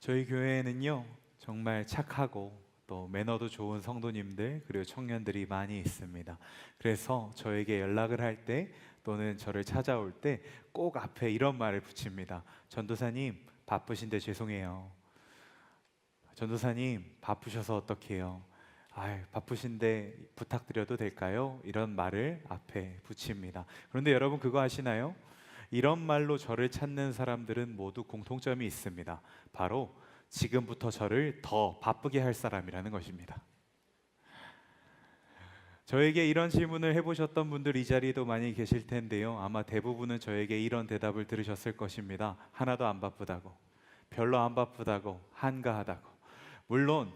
저희 교회에는요, 정말 착하고 또 매너도 좋은 성도님들 그리고 청년들이 많이 있습니다. 그래서 저에게 연락을 할 때 또는 저를 찾아올 때 꼭 앞에 이런 말을 붙입니다. 전도사님, 바쁘신데 죄송해요. 전도사님, 바쁘셔서 어떡해요? 바쁘신데 부탁드려도 될까요? 이런 말을 앞에 붙입니다. 그런데 여러분 그거 아시나요? 이런 말로 저를 찾는 사람들은 모두 공통점이 있습니다. 바로 지금부터 저를 더 바쁘게 할 사람이라는 것입니다. 저에게 이런 질문을 해보셨던 분들 이 자리에도 많이 계실 텐데요. 아마 대부분은 저에게 이런 대답을 들으셨을 것입니다. 하나도 안 바쁘다고, 별로 안 바쁘다고, 한가하다고. 물론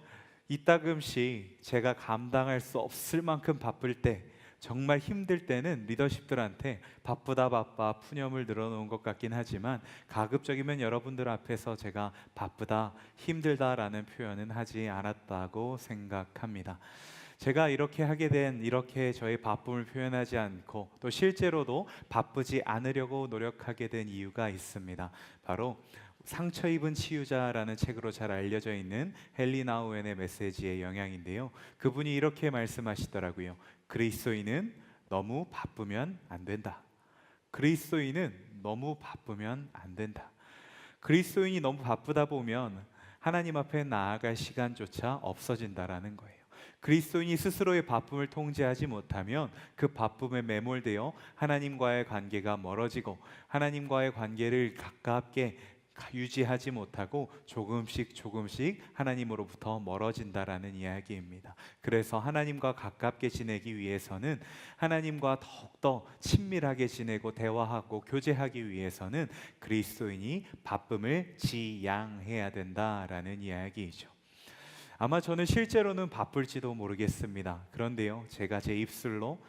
이따금씩 제가 감당할 수 없을 만큼 바쁠 때, 정말 힘들 때는 리더십들한테 바쁘다 바빠 푸념을 늘어놓은 것 같긴 하지만, 가급적이면 여러분들 앞에서 제가 바쁘다 힘들다라는 표현은 하지 않았다고 생각합니다. 제가 이렇게 저의 바쁨을 표현하지 않고 또 실제로도 바쁘지 않으려고 노력하게 된 이유가 있습니다. 바로 상처 입은 치유자라는 책으로 잘 알려져 있는 헨리 나우엔의 메시지의 영향인데요. 그분이 이렇게 말씀하시더라고요. 그리스도인은 너무 바쁘면 안 된다. 그리스도인은 너무 바쁘면 안 된다. 그리스도인이 너무 바쁘다 보면 하나님 앞에 나아갈 시간조차 없어진다라는 거예요. 그리스도인이 스스로의 바쁨을 통제하지 못하면 그 바쁨에 매몰되어 하나님과의 관계가 멀어지고, 하나님과의 관계를 가깝게 유지하지 못하고 조금씩 하나님으로부터 멀어진다라는 이야기입니다. 그래서 하나님과 가깝게 지내기 위해서는, 하나님과 더욱더 친밀하게 지내고 대화하고 교제하기 위해서는 그리스도인이 바쁨을 지양해야 된다라는 이야기이죠. 아마 저는 실제로는 바쁠지도 모르겠습니다. 그런데요, 제가 제 입술로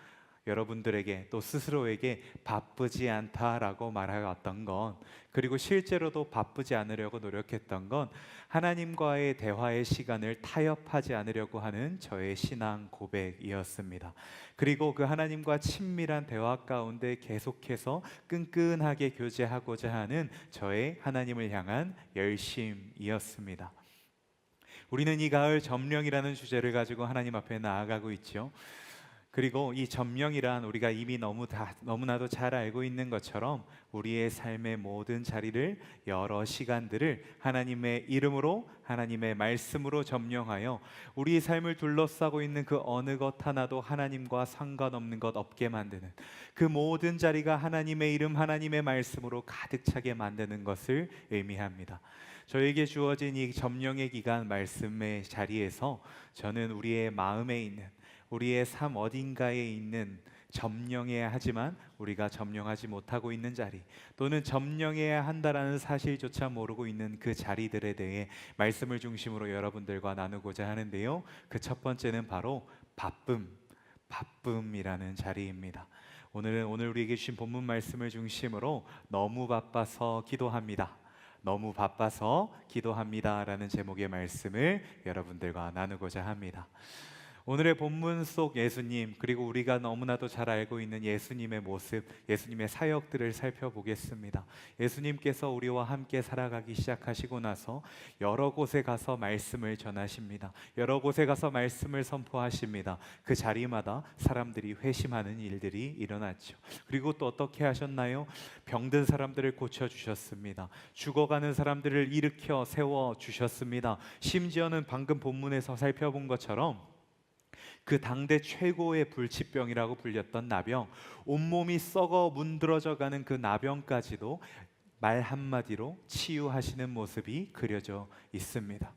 여러분들에게 또 스스로에게 바쁘지 않다라고 말해왔던 건, 그리고 실제로도 바쁘지 않으려고 노력했던 건, 하나님과의 대화의 시간을 타협하지 않으려고 하는 저의 신앙 고백이었습니다. 그리고 그 하나님과 친밀한 대화 가운데 계속해서 끈끈하게 교제하고자 하는 저의 하나님을 향한 열심이었습니다. 우리는 이 가을 점령이라는 주제를 가지고 하나님 앞에 나아가고 있죠. 그리고 이 점령이란 우리가 이미 너무나도 잘 알고 있는 것처럼 우리의 삶의 모든 자리를, 여러 시간들을 하나님의 이름으로, 하나님의 말씀으로 점령하여 우리의 삶을 둘러싸고 있는 그 어느 것 하나도 하나님과 상관없는 것 없게 만드는, 그 모든 자리가 하나님의 이름, 하나님의 말씀으로 가득 차게 만드는 것을 의미합니다. 저에게 주어진 이 점령의 기간, 말씀의 자리에서 저는 우리의 마음에 있는, 우리의 삶 어딘가에 있는, 점령해야 하지만 우리가 점령하지 못하고 있는 자리, 또는 점령해야 한다라는 사실조차 모르고 있는 그 자리들에 대해 말씀을 중심으로 여러분들과 나누고자 하는데요. 그 첫 번째는 바로 바쁨이라는 자리입니다. 오늘 우리에게 주신 본문 말씀을 중심으로 너무 바빠서 기도합니다. 너무 바빠서 기도합니다라는 제목의 말씀을 여러분들과 나누고자 합니다. 오늘의 본문 속 예수님, 그리고 우리가 너무나도 잘 알고 있는 예수님의 모습, 예수님의 사역들을 살펴보겠습니다. 예수님께서 우리와 함께 살아가기 시작하시고 나서 여러 곳에 가서 말씀을 전하십니다. 여러 곳에 가서 말씀을 선포하십니다. 그 자리마다 사람들이 회심하는 일들이 일어났죠. 그리고 또 어떻게 하셨나요? 병든 사람들을 고쳐주셨습니다. 죽어가는 사람들을 일으켜 세워주셨습니다. 심지어는 방금 본문에서 살펴본 것처럼 그 당대 최고의 불치병이라고 불렸던 나병, 온몸이 썩어 문드러져 가는 그 나병까지도 말 한마디로 치유하시는 모습이 그려져 있습니다.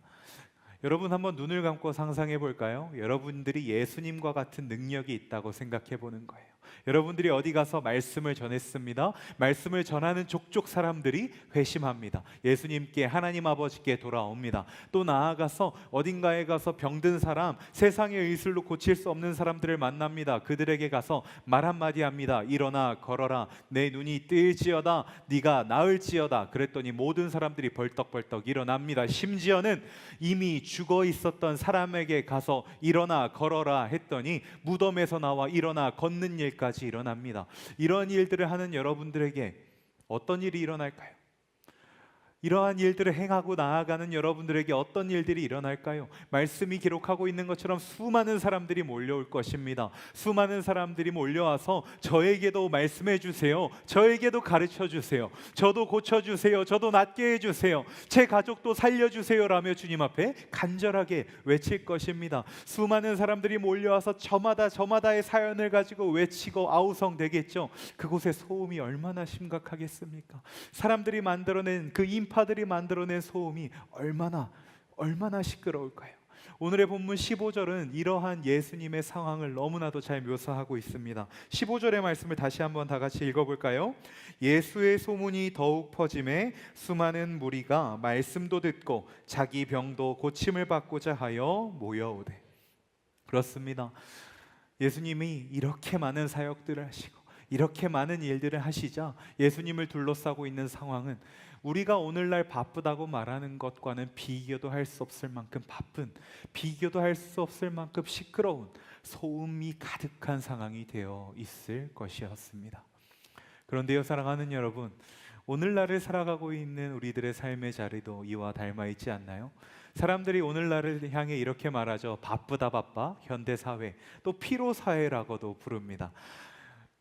여러분 한번 눈을 감고 상상해 볼까요? 여러분들이 예수님과 같은 능력이 있다고 생각해 보는 거예요. 여러분들이 어디 가서 말씀을 전했습니다. 말씀을 전하는 족족 사람들이 회심합니다. 예수님께, 하나님 아버지께 돌아옵니다. 또 나아가서 어딘가에 가서 병든 사람, 세상의 의술로 고칠 수 없는 사람들을 만납니다. 그들에게 가서 말 한마디 합니다. 일어나 걸어라, 내 눈이 뜰지어다, 네가 나을지어다. 그랬더니 모든 사람들이 벌떡벌떡 일어납니다. 심지어는 이미 죽어 있었던 사람에게 가서 일어나 걸어라 했더니 무덤에서 나와 일어나 걷는 일까지 일어납니다. 이런 일들을 하는 여러분들에게 어떤 일이 일어날까요? 이러한 일들을 행하고 나아가는 여러분들에게 어떤 일들이 일어날까요? 말씀이 기록하고 있는 것처럼 수많은 사람들이 몰려올 것입니다. 수많은 사람들이 몰려와서 저에게도 말씀해 주세요. 저에게도 가르쳐 주세요. 저도 고쳐 주세요. 저도 낫게 해 주세요. 제 가족도 살려 주세요라며 주님 앞에 간절하게 외칠 것입니다. 수많은 사람들이 몰려와서 저마다의 사연을 가지고 외치고 아우성되겠죠. 그곳의 소음이 얼마나 심각하겠습니까? 사람들이 만들어낸 그 인파들이 만들어낸 소음이 얼마나 시끄러울까요? 오늘의 본문 15절은 이러한 예수님의 상황을 너무나도 잘 묘사하고 있습니다. 15절의 말씀을 다시 한번 다 같이 읽어볼까요? 예수의 소문이 더욱 퍼짐에 수많은 무리가 말씀도 듣고 자기 병도 고침을 받고자 하여 모여오되. 그렇습니다. 예수님이 이렇게 많은 사역들을 하시고 이렇게 많은 일들을 하시자 예수님을 둘러싸고 있는 상황은 우리가 오늘날 바쁘다고 말하는 것과는 비교도 할 수 없을 만큼 바쁜, 비교도 할 수 없을 만큼 시끄러운 소음이 가득한 상황이 되어 있을 것이었습니다. 그런데요, 사랑하는 여러분, 오늘날을 살아가고 있는 우리들의 삶의 자리도 이와 닮아 있지 않나요? 사람들이 오늘날을 향해 이렇게 말하죠. 바쁘다 바빠, 현대사회, 또 피로사회라고도 부릅니다.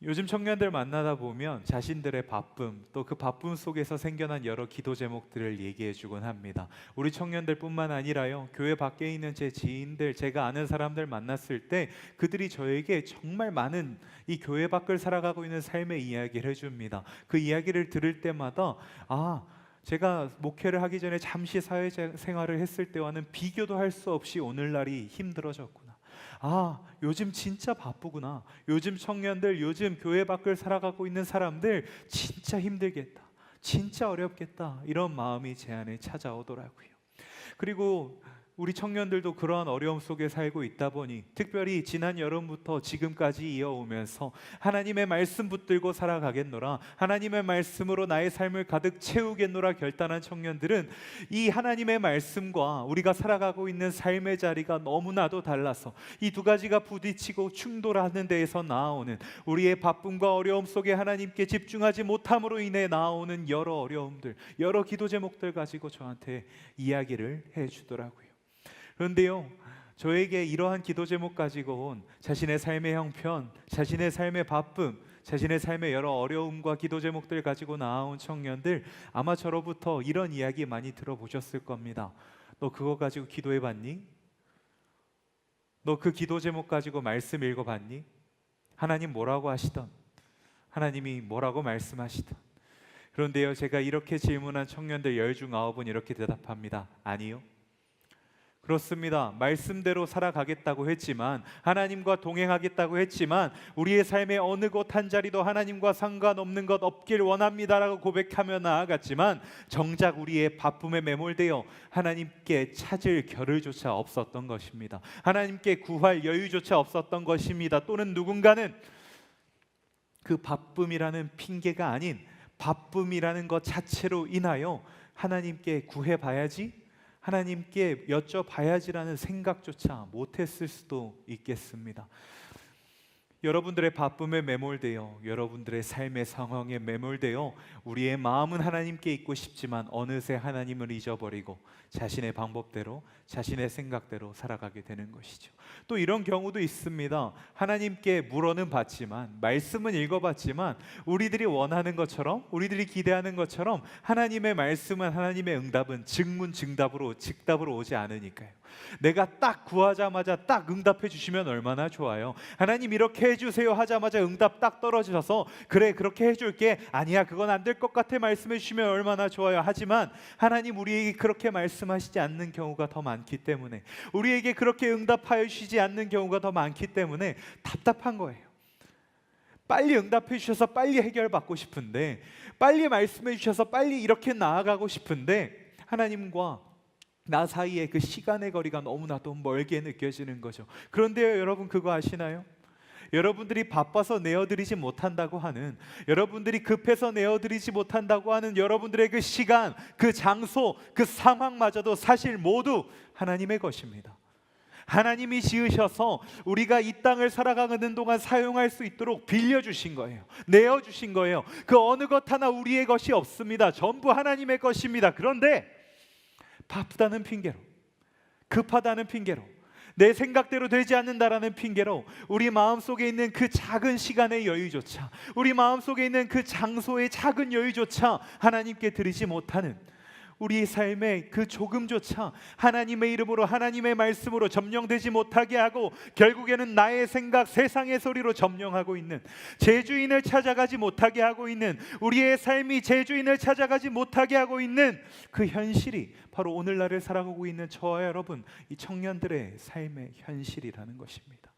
요즘 청년들 만나다 보면 자신들의 바쁨, 또 그 바쁨 속에서 생겨난 여러 기도 제목들을 얘기해 주곤 합니다. 우리 청년들 뿐만 아니라요, 교회 밖에 있는 제 지인들, 제가 아는 사람들 만났을 때 그들이 저에게 정말 많은 이 교회 밖을 살아가고 있는 삶의 이야기를 해줍니다. 그 이야기를 들을 때마다 제가 목회를 하기 전에 잠시 사회생활을 했을 때와는 비교도 할 수 없이 오늘날이 힘들어졌구나. 요즘 진짜 바쁘구나. 요즘 청년들, 요즘 교회 밖을 살아가고 있는 사람들 진짜 힘들겠다. 진짜 어렵겠다. 이런 마음이 제 안에 찾아오더라고요. 그리고 우리 청년들도 그러한 어려움 속에 살고 있다 보니 특별히 지난 여름부터 지금까지 이어오면서 하나님의 말씀 붙들고 살아가겠노라, 하나님의 말씀으로 나의 삶을 가득 채우겠노라 결단한 청년들은 이 하나님의 말씀과 우리가 살아가고 있는 삶의 자리가 너무나도 달라서 이 두 가지가 부딪히고 충돌하는 데에서 나아오는 우리의 바쁨과 어려움 속에 하나님께 집중하지 못함으로 인해 나아오는 여러 어려움들, 여러 기도 제목들 가지고 저한테 이야기를 해주더라고요. 그런데요, 저에게 이러한 기도 제목 가지고 온 자신의 삶의 형편, 자신의 삶의 바쁨, 자신의 삶의 여러 어려움과 기도 제목들 가지고 나아온 청년들, 아마 저로부터 이런 이야기 많이 들어보셨을 겁니다. 너 그거 가지고 기도해봤니? 너 그 기도 제목 가지고 말씀 읽어봤니? 하나님 뭐라고 하시던, 하나님이 뭐라고 말씀하시던. 그런데요, 제가 이렇게 질문한 청년들 10중 9은 이렇게 대답합니다. 아니요. 그렇습니다. 말씀대로 살아가겠다고 했지만, 하나님과 동행하겠다고 했지만 우리의 삶의 어느 곳 한 자리도 하나님과 상관없는 것 없길 원합니다라고 고백하며 나아갔지만 정작 우리의 바쁨에 매몰되어 하나님께 찾을 겨를조차 없었던 것입니다. 하나님께 구할 여유조차 없었던 것입니다. 또는 누군가는 그 바쁨이라는 핑계가 아닌 바쁨이라는 것 자체로 인하여 하나님께 구해봐야지, 하나님께 여쭤봐야지라는 생각조차 못했을 수도 있겠습니다. 여러분들의 바쁨에 매몰되어, 여러분들의 삶의 상황에 매몰되어 우리의 마음은 하나님께 있고 싶지만 어느새 하나님을 잊어버리고 자신의 방법대로, 자신의 생각대로 살아가게 되는 것이죠. 또 이런 경우도 있습니다. 하나님께 물어는 봤지만, 말씀은 읽어봤지만 우리들이 원하는 것처럼, 우리들이 기대하는 것처럼 하나님의 말씀은, 하나님의 응답은 즉답으로 오지 않으니까요. 내가 딱 구하자마자 딱 응답해 주시면 얼마나 좋아요. 하나님 이렇게 해주세요 하자마자 응답 딱 떨어져서 그래 그렇게 해줄게, 아니야 그건 안 될 것 같아 말씀해 주시면 얼마나 좋아요. 하지만 하나님 우리에게 그렇게 말씀하시지 않는 경우가 더 많기 때문에, 우리에게 그렇게 응답하여 주시지 않는 경우가 더 많기 때문에 답답한 거예요. 빨리 응답해 주셔서 빨리 해결받고 싶은데, 빨리 말씀해 주셔서 빨리 이렇게 나아가고 싶은데 하나님과 나 사이에 그 시간의 거리가 너무나도 멀게 느껴지는 거죠. 그런데요, 여러분 그거 아시나요? 여러분들이 바빠서 내어드리지 못한다고 하는, 여러분들이 급해서 내어드리지 못한다고 하는 여러분들의 그 시간, 그 장소, 그 상황마저도 사실 모두 하나님의 것입니다. 하나님이 지으셔서 우리가 이 땅을 살아가는 동안 사용할 수 있도록 빌려주신 거예요. 내어주신 거예요. 그 어느 것 하나 우리의 것이 없습니다. 전부 하나님의 것입니다. 그런데 바쁘다는 핑계로, 급하다는 핑계로, 내 생각대로 되지 않는다라는 핑계로 우리 마음속에 있는 그 작은 시간의 여유조차, 우리 마음속에 있는 그 장소의 작은 여유조차 하나님께 드리지 못하는 우리 삶의 그 조금조차 하나님의 이름으로, 하나님의 말씀으로 점령되지 못하게 하고 결국에는 나의 생각, 세상의 소리로 점령하고 있는, 제 주인을 찾아가지 못하게 하고 있는, 우리의 삶이 제 주인을 찾아가지 못하게 하고 있는 그 현실이 바로 오늘날을 살아가고 있는 저와 여러분, 이 청년들의 삶의 현실이라는 것입니다.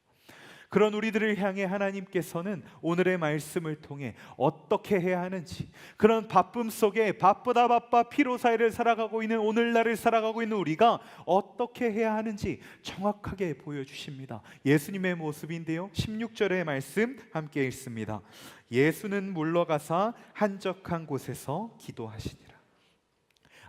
그런 우리들을 향해 하나님께서는 오늘의 말씀을 통해 어떻게 해야 하는지, 그런 바쁨 속에 바쁘다 바빠 피로 사이를 살아가고 있는 오늘날을 살아가고 있는 우리가 어떻게 해야 하는지 정확하게 보여주십니다. 예수님의 모습인데요, 16절의 말씀 함께 읽습니다. 예수는 물러가사 한적한 곳에서 기도하시니라.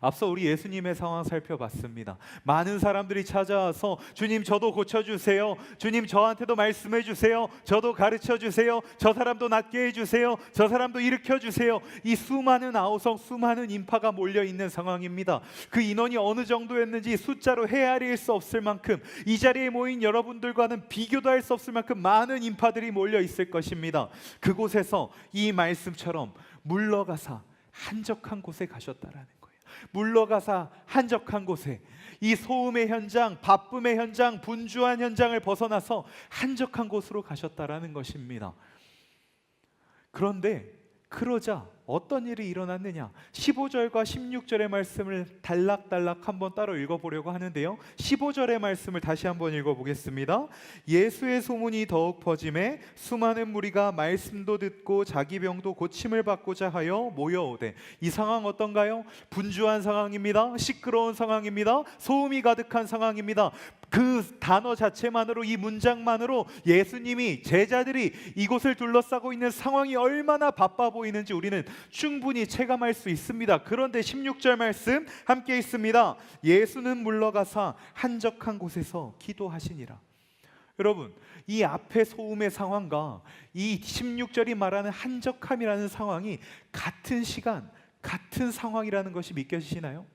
앞서 우리 예수님의 상황 살펴봤습니다. 많은 사람들이 찾아와서 주님 저도 고쳐주세요, 주님 저한테도 말씀해 주세요, 저도 가르쳐 주세요, 저 사람도 낫게 해주세요, 저 사람도 일으켜주세요. 이 수많은 아우성, 수많은 인파가 몰려있는 상황입니다. 그 인원이 어느 정도였는지 숫자로 헤아릴 수 없을 만큼, 이 자리에 모인 여러분들과는 비교도 할 수 없을 만큼 많은 인파들이 몰려있을 것입니다. 그곳에서 이 말씀처럼 물러가사 한적한 곳에 가셨다라는 거예요. 물러가사 한적한 곳에, 이 소음의 현장, 바쁨의 현장, 분주한 현장을 벗어나서 한적한 곳으로 가셨다라는 것입니다. 그런데 그러자 어떤 일이 일어났느냐? 15절과 16절의 말씀을 단락단락 한번 따로 읽어보려고 하는데요, 15절의 말씀을 다시 한번 읽어보겠습니다. 예수의 소문이 더욱 퍼짐에 수많은 무리가 말씀도 듣고 자기 병도 고침을 받고자 하여 모여오되. 이 상황 어떤가요? 분주한 상황입니다. 시끄러운 상황입니다. 소음이 가득한 상황입니다. 그 단어 자체만으로, 이 문장만으로 예수님이, 제자들이 이곳을 둘러싸고 있는 상황이 얼마나 바빠 보이는지 우리는 충분히 체감할 수 있습니다. 그런데 16절 말씀 함께 있습니다. 예수는 물러가사 한적한 곳에서 기도하시니라. 여러분, 이 앞의 소음의 상황과 이 16절이 말하는 한적함이라는 상황이 같은 시간, 같은 상황이라는 것이 믿겨지시나요?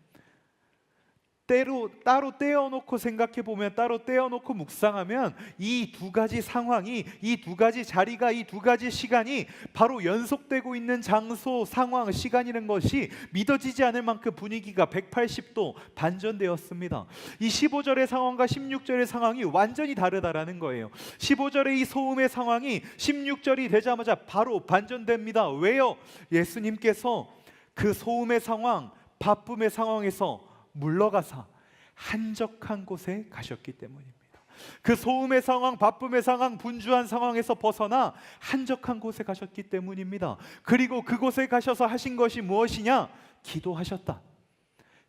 따로 떼어놓고 생각해보면, 따로 떼어놓고 묵상하면 이 두 가지 상황이, 이 두 가지 자리가, 이 두 가지 시간이 바로 연속되고 있는 장소, 상황, 시간이라는 것이 믿어지지 않을 만큼 분위기가 180도 반전되었습니다. 이 15절의 상황과 16절의 상황이 완전히 다르다라는 거예요. 15절의 이 소음의 상황이 16절이 되자마자 바로 반전됩니다. 왜요? 예수님께서 그 소음의 상황, 바쁨의 상황에서 물러가사 한적한 곳에 가셨기 때문입니다. 그 소음의 상황, 바쁨의 상황, 분주한 상황에서 벗어나 한적한 곳에 가셨기 때문입니다. 그리고 그곳에 가셔서 하신 것이 무엇이냐? 기도하셨다.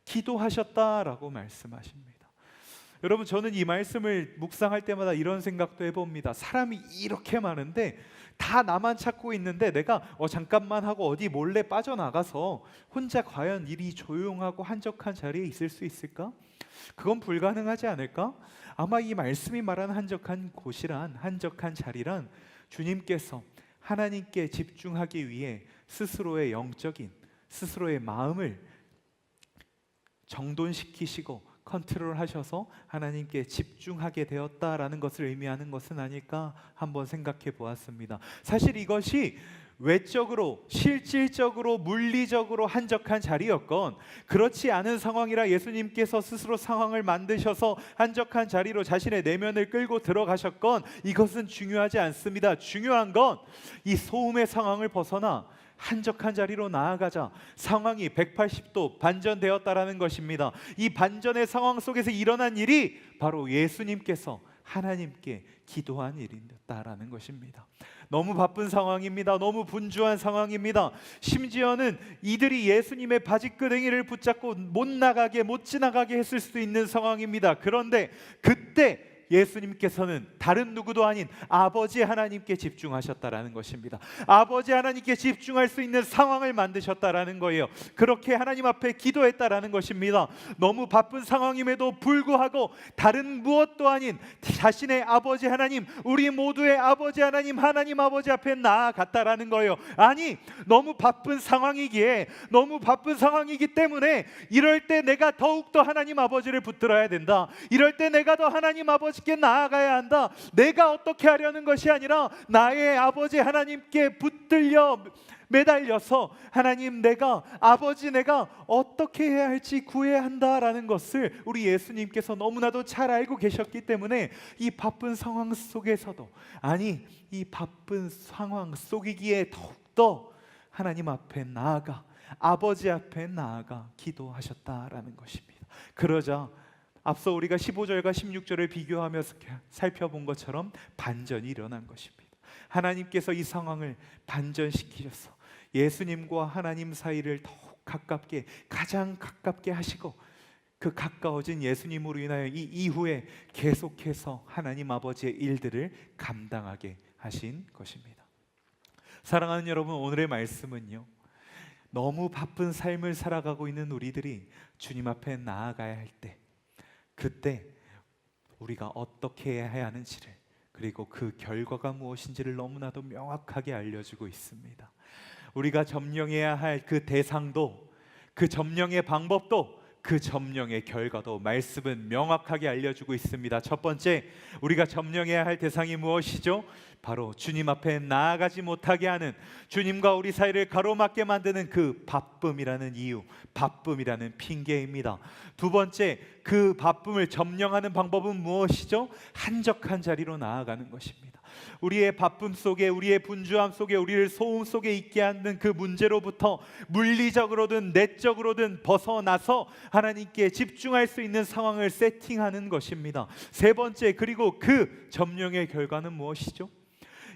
기도하셨다라고 말씀하십니다. 여러분, 저는 이 말씀을 묵상할 때마다 이런 생각도 해봅니다. 사람이 이렇게 많은데 다 나만 찾고 있는데 내가 잠깐만 하고 어디 몰래 빠져나가서 혼자 과연 이리 조용하고 한적한 자리에 있을 수 있을까? 그건 불가능하지 않을까? 아마 이 말씀이 말하는 한적한 곳이란, 한적한 자리란 주님께서 하나님께 집중하기 위해 스스로의 영적인, 스스로의 마음을 정돈시키시고 컨트롤하셔서 하나님께 집중하게 되었다라는 것을 의미하는 것은 아닐까 한번 생각해 보았습니다. 사실 이것이 외적으로, 실질적으로, 물리적으로 한적한 자리였건, 그렇지 않은 상황이라 예수님께서 스스로 상황을 만드셔서 한적한 자리로 자신의 내면을 끌고 들어가셨건, 이것은 중요하지 않습니다. 중요한 건 이 소음의 상황을 벗어나 한적한 자리로 나아가자 상황이 180도 반전되었다라는 것입니다. 이 반전의 상황 속에서 일어난 일이 바로 예수님께서 하나님께 기도한 일이었다라는 것입니다. 너무 바쁜 상황입니다. 너무 분주한 상황입니다. 심지어는 이들이 예수님의 바지끄댕이를 붙잡고 못 나가게, 못 지나가게 했을 수도 있는 상황입니다. 그런데 그때 예수님께서는 다른 누구도 아닌 아버지 하나님께 집중하셨다라는 것입니다. 아버지 하나님께 집중할 수 있는 상황을 만드셨다라는 거예요. 그렇게 하나님 앞에 기도했다라는 것입니다. 너무 바쁜 상황임에도 불구하고 다른 무엇도 아닌 자신의 아버지 하나님, 우리 모두의 아버지 하나님, 하나님 아버지 앞에 나아갔다라는 거예요. 아니, 너무 바쁜 상황이기에, 너무 바쁜 상황이기 때문에 이럴 때 내가 더욱더 하나님 아버지를 붙들어야 된다. 이럴 때 내가 더 하나님 아버지께 나아가야 한다. 내가 어떻게 하려는 것이 아니라 나의 아버지 하나님께 붙들려 매달려서 하나님, 내가 아버지, 내가 어떻게 해야 할지 구해야 한다라는 것을 우리 예수님께서 너무나도 잘 알고 계셨기 때문에 이 바쁜 상황 속에서도, 아니 이 바쁜 상황 속이기에 더욱더 하나님 앞에 나아가, 아버지 앞에 나아가 기도하셨다라는 것입니다. 그러자 앞서 우리가 15절과 16절을 비교하면서 살펴본 것처럼 반전이 일어난 것입니다. 하나님께서 이 상황을 반전시키셔서 예수님과 하나님 사이를 더욱 가깝게, 가장 가깝게 하시고, 그 가까워진 예수님으로 인하여 이 이후에 계속해서 하나님 아버지의 일들을 감당하게 하신 것입니다. 사랑하는 여러분, 오늘의 말씀은요, 너무 바쁜 삶을 살아가고 있는 우리들이 주님 앞에 나아가야 할 때, 그때 우리가 어떻게 해야 하는지를, 그리고 그 결과가 무엇인지를 너무나도 명확하게 알려주고 있습니다. 우리가 점령해야 할 그 대상도, 그 점령의 방법도, 그 점령의 결과도 말씀은 명확하게 알려주고 있습니다. 첫 번째, 우리가 점령해야 할 대상이 무엇이죠? 바로 주님 앞에 나아가지 못하게 하는, 주님과 우리 사이를 가로막게 만드는 그 바쁨이라는 이유, 바쁨이라는 핑계입니다. 두 번째, 그 바쁨을 점령하는 방법은 무엇이죠? 한적한 자리로 나아가는 것입니다. 우리의 바쁨 속에, 우리의 분주함 속에, 우리를 소음 속에 있게 하는 그 문제로부터 물리적으로든 내적으로든 벗어나서 하나님께 집중할 수 있는 상황을 세팅하는 것입니다. 세 번째, 그리고 그 점령의 결과는 무엇이죠?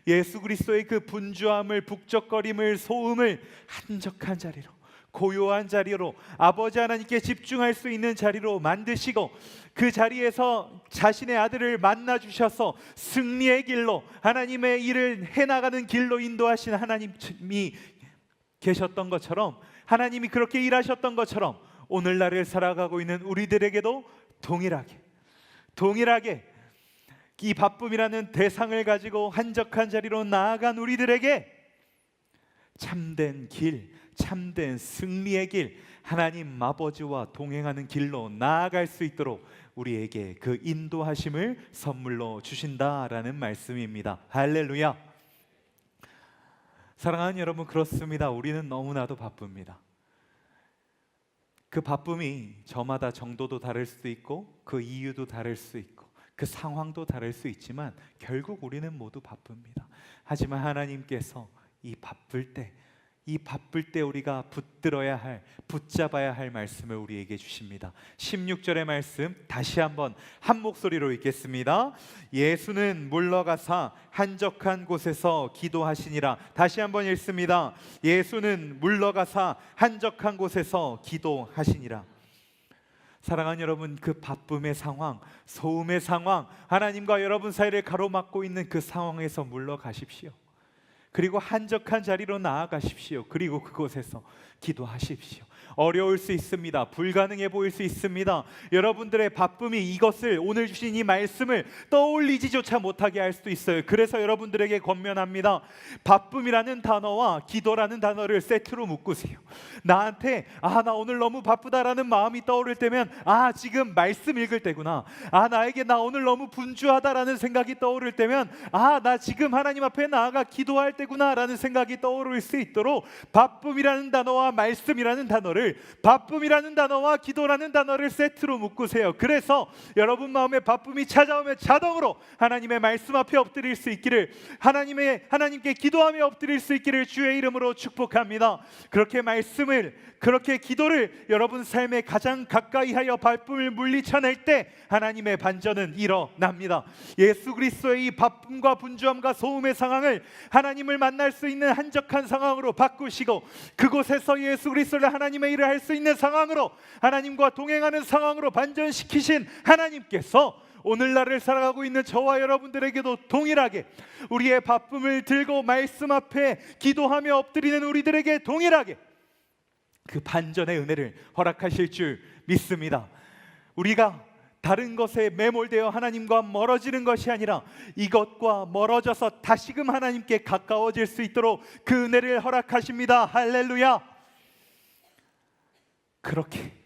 예수 그리스도의 그 분주함을, 북적거림을, 소음을 한적한 자리로, 고요한 자리로, 아버지 하나님께 집중할 수 있는 자리로 만드시고, 그 자리에서 자신의 아들을 만나 주셔서 승리의 길로, 하나님의 일을 해나가는 길로 인도하신 하나님이 계셨던 것처럼, 하나님이 그렇게 일하셨던 것처럼 오늘날을 살아가고 있는 우리들에게도 동일하게 이 바쁨이라는 대상을 가지고 한적한 자리로 나아간 우리들에게 참된 길, 참된 승리의 길, 하나님 아버지와 동행하는 길로 나아갈 수 있도록 우리에게 그 인도하심을 선물로 주신다라는 말씀입니다. 할렐루야. 사랑하는 여러분, 그렇습니다. 우리는 너무나도 바쁩니다. 그 바쁨이 저마다 정도도 다를 수도 있고, 그 이유도 다를 수 있고, 그 상황도 다를 수 있지만 결국 우리는 모두 바쁩니다. 하지만 하나님께서 이 바쁠 때 우리가 붙들어야 할, 붙잡아야 할 말씀을 우리에게 주십니다. 16절의 말씀 다시 한번 한 목소리로 읽겠습니다. 예수는 물러가사 한적한 곳에서 기도하시니라. 다시 한번 읽습니다. 예수는 물러가사 한적한 곳에서 기도하시니라. 사랑하는 여러분, 그 바쁨의 상황, 소음의 상황, 하나님과 여러분 사이를 가로막고 있는 그 상황에서 물러가십시오. 그리고 한적한 자리로 나아가십시오. 그리고 그곳에서 기도하십시오. 어려울 수 있습니다. 불가능해 보일 수 있습니다. 여러분들의 바쁨이 이것을, 오늘 주신 이 말씀을 떠올리지조차 못하게 할 수도 있어요. 그래서 여러분들에게 권면합니다. 바쁨이라는 단어와 기도라는 단어를 세트로 묶으세요. 나한테 나 오늘 너무 바쁘다라는 마음이 떠오를 때면 지금 말씀 읽을 때구나. 나에게 나 오늘 너무 분주하다라는 생각이 떠오를 때면 나 지금 하나님 앞에 나아가 기도할 때구나 라는 생각이 떠오를 수 있도록 바쁨이라는 단어와 말씀이라는 단어를, 바쁨이라는 단어와 기도라는 단어를 세트로 묶으세요. 그래서 여러분 마음에 바쁨이 찾아오면 자동으로 하나님의 말씀 앞에 엎드릴 수 있기를, 하나님께 기도하며 엎드릴 수 있기를 주의 이름으로 축복합니다. 그렇게 말씀을, 그렇게 기도를 여러분 삶에 가장 가까이 하여 바쁨을 물리쳐낼 때 하나님의 반전은 일어납니다. 예수 그리스도의 이 바쁨과 분주함과 소음의 상황을 하나님을 만날 수 있는 한적한 상황으로 바꾸시고, 그곳에서 예수 그리스도를 하나님의 일을 할 수 있는 상황으로, 하나님과 동행하는 상황으로 반전시키신 하나님께서 오늘날을 살아가고 있는 저와 여러분들에게도 동일하게 우리의 바쁨을 들고 말씀 앞에 기도하며 엎드리는 우리들에게 동일하게 그 반전의 은혜를 허락하실 줄 믿습니다. 우리가 다른 것에 매몰되어 하나님과 멀어지는 것이 아니라 이것과 멀어져서 다시금 하나님께 가까워질 수 있도록 그 은혜를 허락하십니다. 할렐루야. 그렇게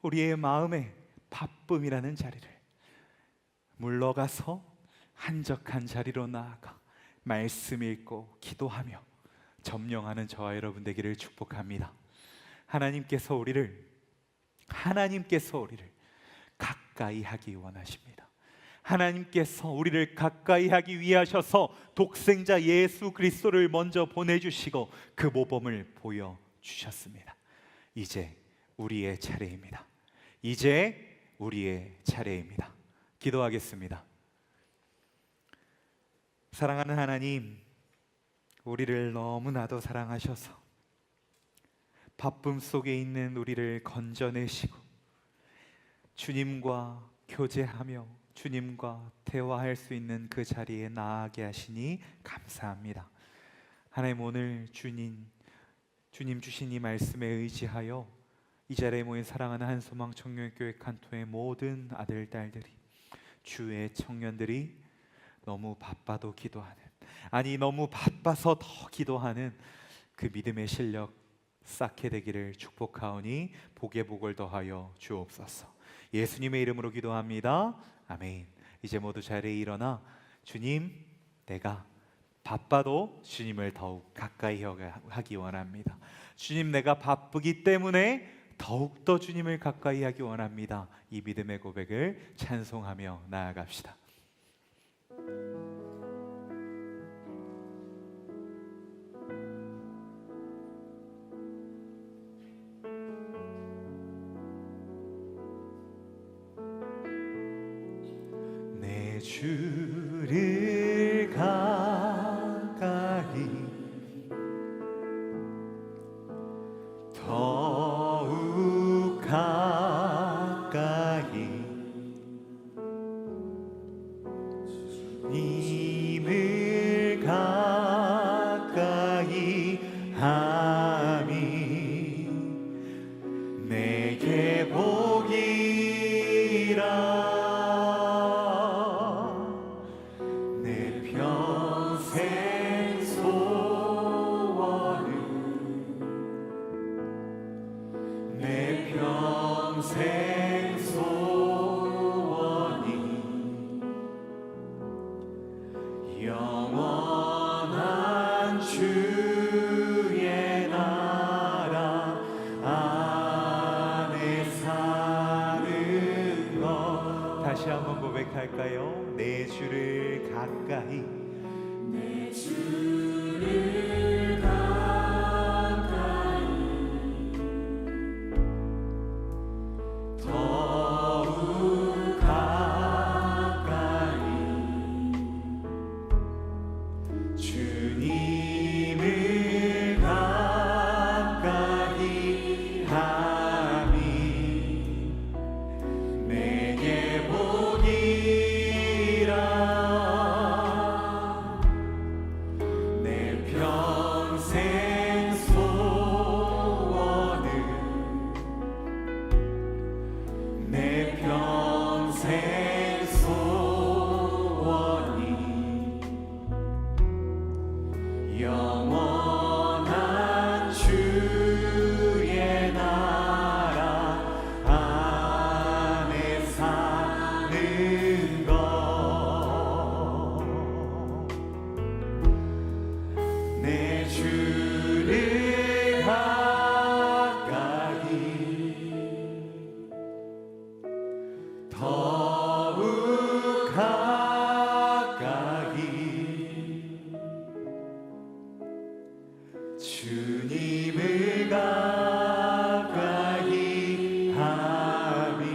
우리의 마음에 바쁨이라는 자리를 물러가서 한적한 자리로 나아가 말씀 읽고 기도하며 점령하는 저와 여러분 되기를 축복합니다. 하나님께서 우리를 가까이 하기 원하십니다. 하나님께서 우리를 가까이 하기 위하셔서 독생자 예수 그리스도를 먼저 보내주시고 그 모범을 보여주셨습니다. 이제 우리의 차례입니다. 이제 우리의 차례입니다. 기도하겠습니다. 사랑하는 하나님, 우리를 너무나도 사랑하셔서 바쁨 속에 있는 우리를 건져내시고 주님과 교제하며 주님과 대화할 수 있는 그 자리에 나아가게 하시니 감사합니다. 하나님, 오늘 주님 주신 이 말씀에 의지하여 이 자리에 모인 사랑하는 한소망 청년교회 칸토의 모든 아들 딸들이, 주의 청년들이 너무 바빠도 기도하는, 아니 너무 바빠서 더 기도하는 그 믿음의 실력 쌓게 되기를 축복하오니 복에 복을 더하여 주옵소서. 예수님의 이름으로 기도합니다. 아멘. 이제 모두 자리에 일어나 주님, 내가 바빠도 주님을 더욱 가까이 하기 원합니다. 주님, 내가 바쁘기 때문에 더욱더 주님을 가까이 하기 원합니다. 이 믿음의 고백을 찬송하며 나아갑시다. 내 주를 가까이 더욱 가까이 주님을 가까이 함이 내게 복이라. 영원한 주의 나라 안에 사는 것. 다시 한번 고백할까요? 내 주를 가까이, 내 주를 가까이 더욱 가까이 주님을 가까이 함이 내게 복이라. 내 평생 소원은, 내 평생 소원이 영원한 주의 나라 안에 사는 것. 내 주를 가까이 더욱 가까이 주님을 가까이 함이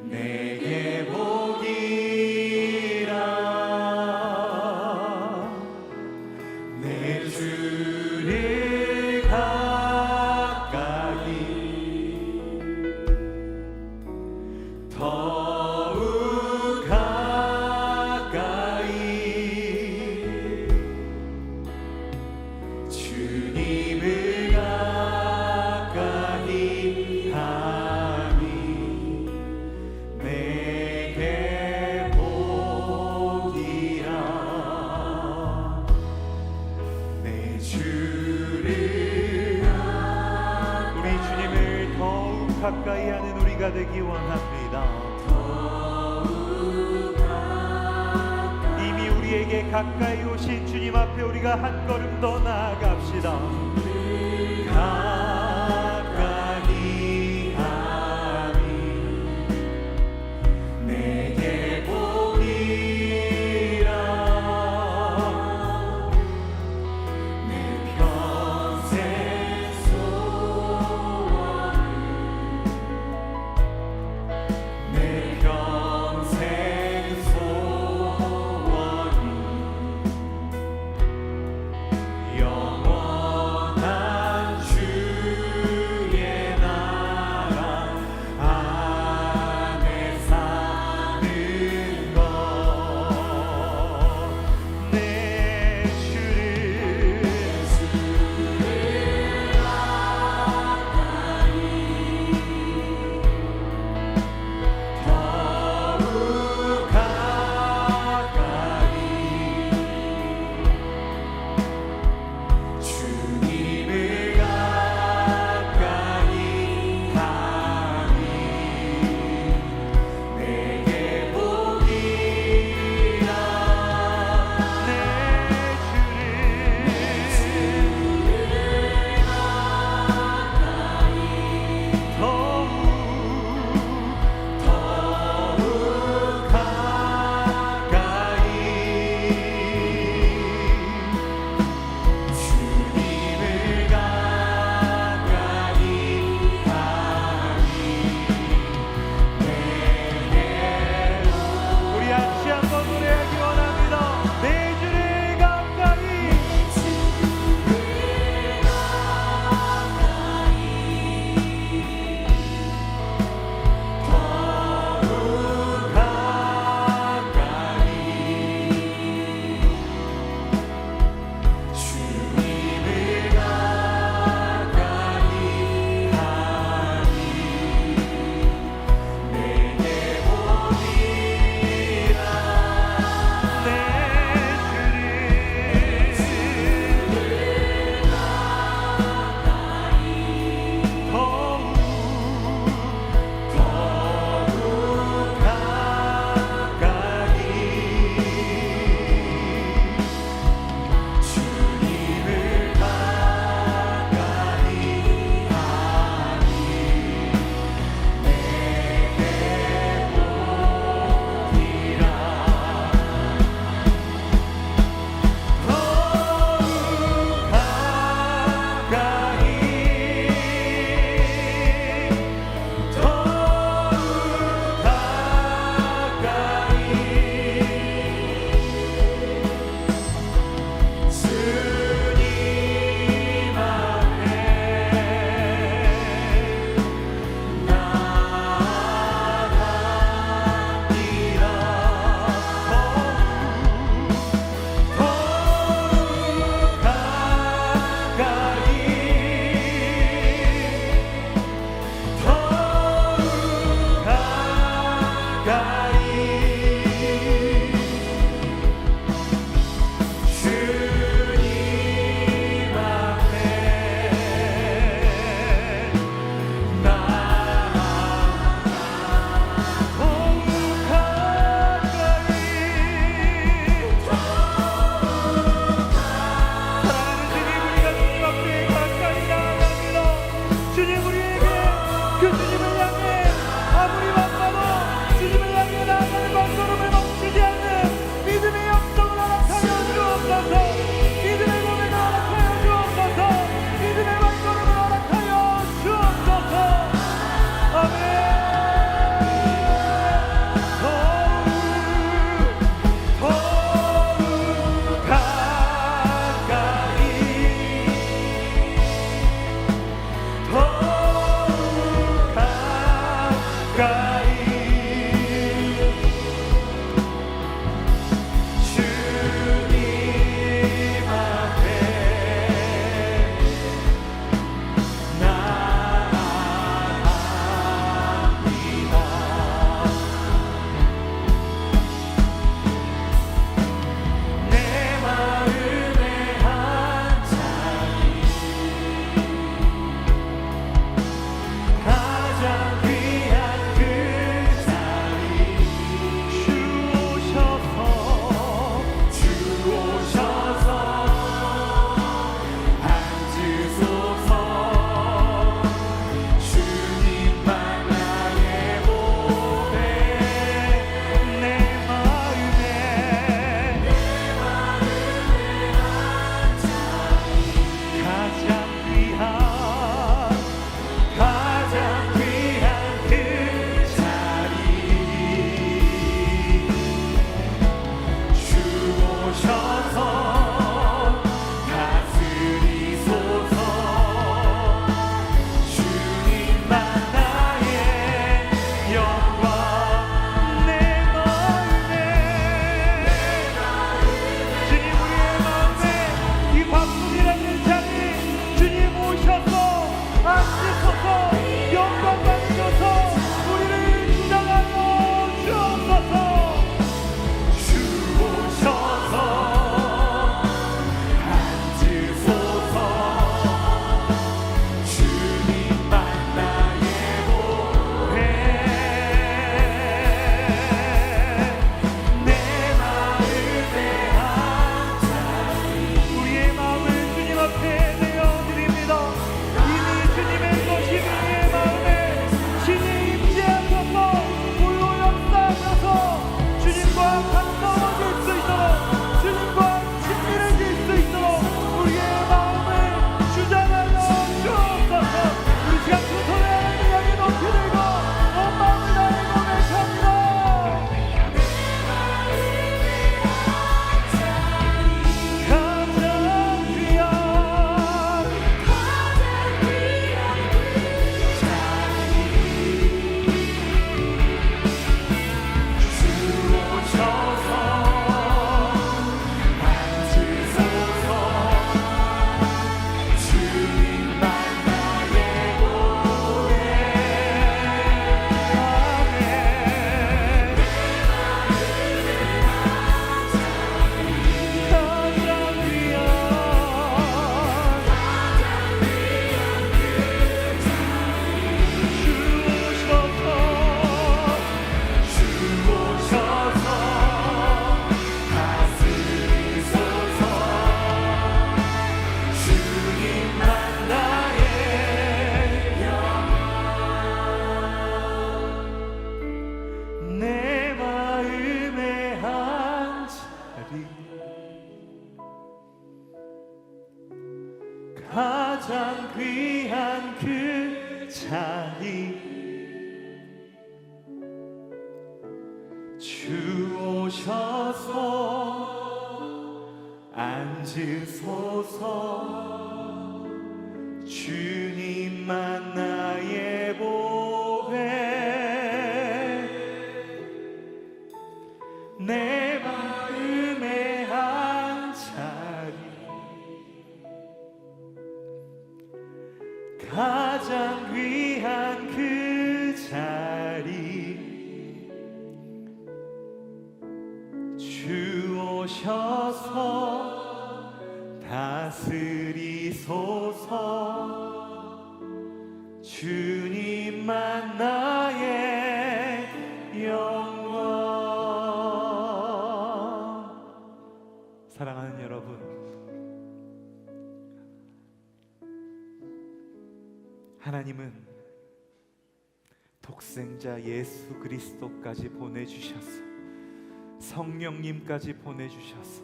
내게 복이라. 내 주를 가까이 우리가 되기 원합니다. 이미 우리에게 가까이 오신 주님 앞에 우리가 한 걸음 더 나아갑시다. 가까이 하리 내게 보이라 내 평생 소원을 내 평생 소원이 영원한 주 귀한 그 자리 주 오셔서 앉으소서 주님만 나의 보배 내 마음의 한 자리 가장 귀한 그 자리 주 오셔서 다스리소서 주님만 나의 영광. 사랑하는 여러분, 하나님은 독생자 예수 그리스도까지 보내주셔서 성령님까지 보내주셔서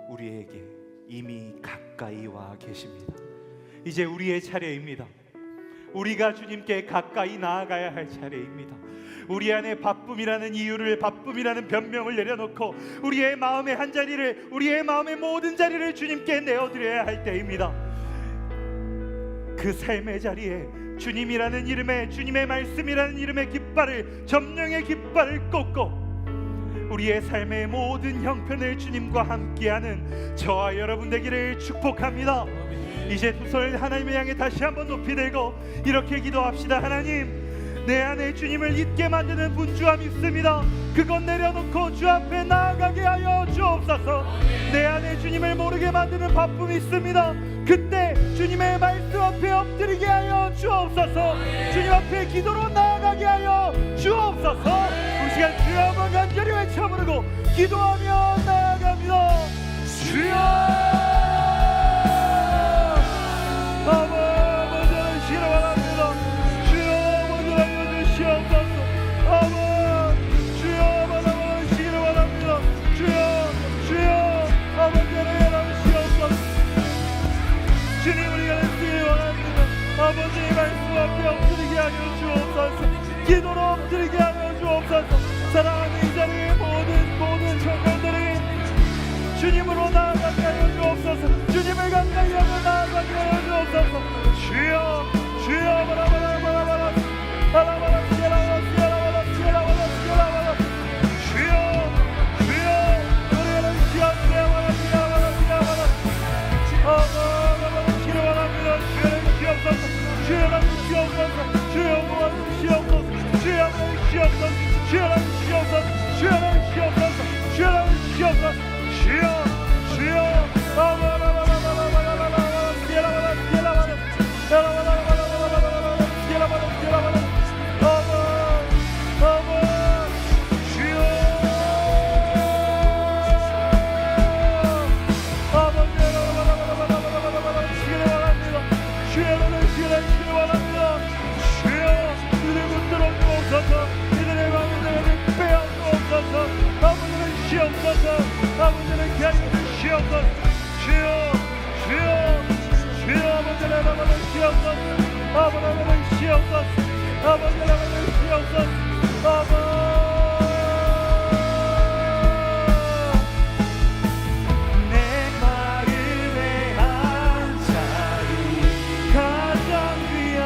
우리에게 이미 가까이 와 계십니다. 이제 우리의 차례입니다. 우리가 주님께 가까이 나아가야 할 차례입니다. 우리 안에 바쁨이라는 이유를, 바쁨이라는 변명을 내려놓고 우리의 마음의 한 자리를, 우리의 마음의 모든 자리를 주님께 내어드려야 할 때입니다. 그 삶의 자리에 주님이라는 이름의, 주님의 말씀이라는 이름의 깃발을, 점령의 깃발을 꽂고 우리의 삶의 모든 형편을 주님과 함께하는 저와 여러분 되기를 축복합니다. 이제 두 손을 하나님을 향해 다시 한번 높이 들고 이렇게 기도합시다. 하나님, 내 안에 주님을 잊게 만드는 분주함이 있습니다. 그것 내려놓고 주 앞에 나아가게 하여 주옵소서. 내 안에 주님을 모르게 만드는 바쁨이 있습니다. 그때 주님의 말씀 앞에 엎드리게 하여 주옵소서. 주님 앞에 기도로 나아가게 하여 주옵소서. 이 시간 주여 한번 간절히 외쳐 부르고 기도하며 나아갑니다. 주여 아버지를 싫어합니다. 주여 아버지를 알려주시옵소서. 주여 아버지를 싫어합니다. 주여 아버지를 알려주시옵소서. 주님, 우리가 쓰기 원합니다. 아버지의 말씀 앞에 엎드리게 하여 주옵소서. 기도로 엎드리게 하여 주옵소서. 사랑하는 이 자리의 모든 청년들이 주님으로 나아가게 하여 주옵소서. 주님을 가까이 하며 나아가게 하여 주옵소서. 주여 주여 바라바라바라바라 바라바라 시라바라 시라바라 시라바라 시라바라 주여 주여 우리는 시합시라바라 시라바라 시라바라 아바라바라 시라바라입니다. 주여는 시옵소서. 주여는 시옵소서. 주여 모아주 시옵소서. 주여는 시옵소서. 주여는 시옵소서. 주여는 시옵소서. 주여는 시옵소서. 주여 주여 아바라바라바라바라바라 시라바라 시라바라 시라바라바라바라바라 시라바라 시라바라 아바 주여 아바라바라바라바라바라 시라바랍니다. 주여는 시라바랍니다. 주여 이들을 붙들어 주옵소서. 이들의 마음을 빼앗주옵소서. 아버지는 시옵소서. 아버지는 기하여 주시옵소서. 주여 주여 주여 아버지는 아버지는 시옵소서. 아버지는 시옵소서. 아버지는 시옵소서. 아버 내 마음의 한 자리 가장 귀한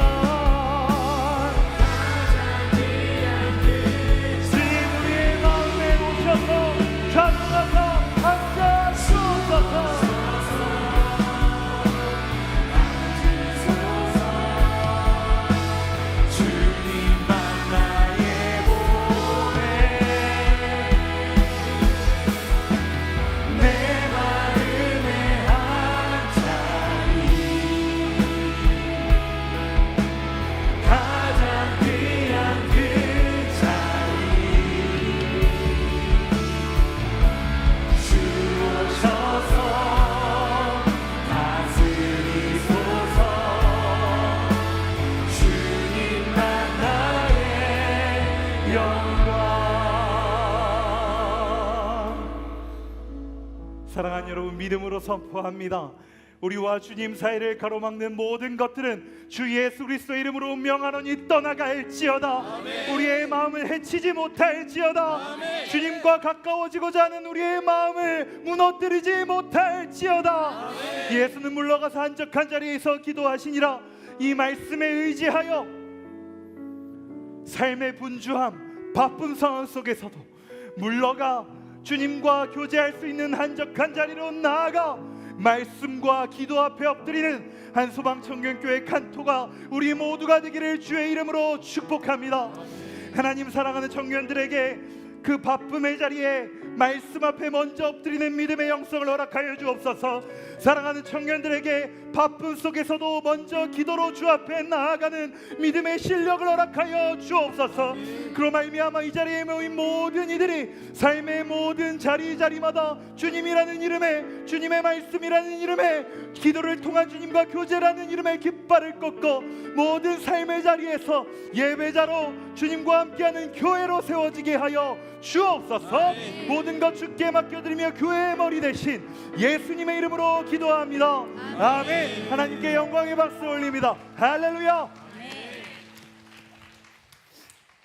주님, 우리의 마음에 오셔서 찾아서 앉아주옵소서. 주님만 나의 보배 내 마음의 한 자리 가장 귀한 그 자리 주 오셔서 다스리소서. 주님만 나의 영광. 사랑하는 여러분, 믿음으로 선포합니다. 우리와 주님 사이를 가로막는 모든 것들은 주 예수 그리스도의 이름으로 명하노니 떠나갈지어다. 우리의 마음을 해치지 못할지어다. 주님과 가까워지고자 하는 우리의 마음을 무너뜨리지 못할지어다. 예수는 물러가서 한적한 자리에서 기도하시니라. 이 말씀에 의지하여 삶의 분주함, 바쁜 상황 속에서도 물러가 주님과 교제할 수 있는 한적한 자리로 나아가 말씀과 기도 앞에 엎드리는 한소방청년교회 칸토가 우리 모두가 되기를 주의 이름으로 축복합니다. 하나님, 사랑하는 청년들에게 그 바쁨의 자리에 말씀 앞에 먼저 엎드리는 믿음의 영성을 허락하여 주옵소서. 사랑하는 청년들에게 바쁨 속에서도 먼저 기도로 주 앞에 나아가는 믿음의 실력을 허락하여 주옵소서. 그로 말미암아 이 자리에 모인 모든 이들이 삶의 모든 자리마다 주님이라는 이름에, 주님의 말씀이라는 이름에, 기도를 통한 주님과 교제라는 이름의 깃발을 꺾고 모든 삶의 자리에서 예배자로 주님과 함께하는 교회로 세워지게 하여 주옵소서. 모든 것 주께 맡겨드리며 교회의 머리 대신 예수님의 이름으로 기도합니다. 아멘. 하나님께 영광의 박수 올립니다. 할렐루야.